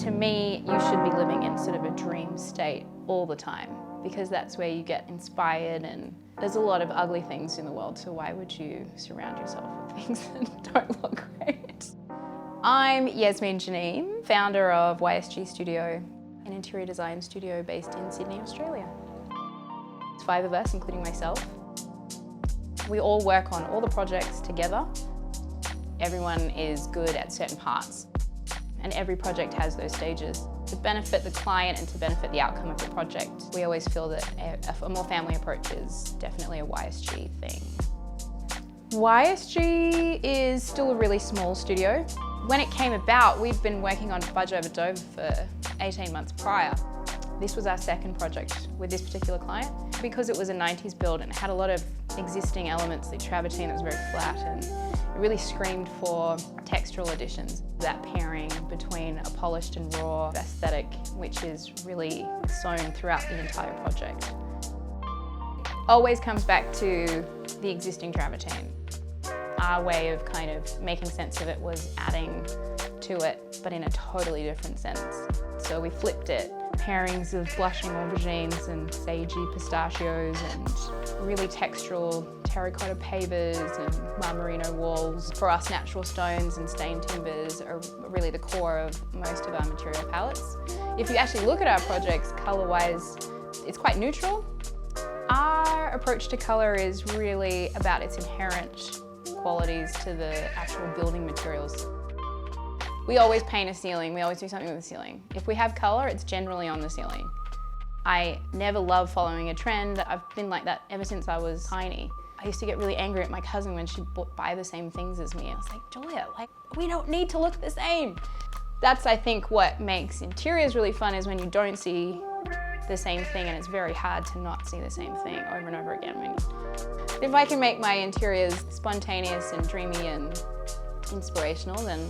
To me, you should be living in sort of a dream state all the time, because that's where you get inspired, and there's a lot of ugly things in the world, so why would you surround yourself with things that don't look great? I'm Yasmine Ghoniem, founder of YSG Studio, an interior design studio based in Sydney, Australia. It's 5 of us, including myself. We all work on all the projects together. Everyone is good at certain parts, and every project has those stages. To benefit the client and to benefit the outcome of the project, we always feel that a more family approach is definitely a YSG thing. YSG is still a really small studio. When it came about, we'd been working on Budge Over Dover for 18 months prior. This was our second project with this particular client. Because it was a 90s build and it had a lot of existing elements, the travertine that was very flat, and it really screamed for textural additions. That pairing between a polished and raw aesthetic, which is really sewn throughout the entire project. Always comes back to the existing travertine. Our way of kind of making sense of it was adding to it, but in a totally different sense. So we flipped it. Pairings of blushing aubergines and sagey pistachios and really textural terracotta pavers and Marmorino walls. For us, natural stones and stained timbers are really the core of most of our material palettes. If you actually look at our projects, colour-wise, it's quite neutral. Our approach to colour is really about its inherent qualities to the actual building materials. We always paint a ceiling, we always do something with the ceiling. If we have colour, it's generally on the ceiling. I never love following a trend. I've been like that ever since I was tiny. I used to get really angry at my cousin when she'd buy the same things as me. I was like, Julia, we don't need to look the same. That's, I think, what makes interiors really fun, is when you don't see the same thing, and it's very hard to not see the same thing over and over again. If I can make my interiors spontaneous and dreamy and inspirational, then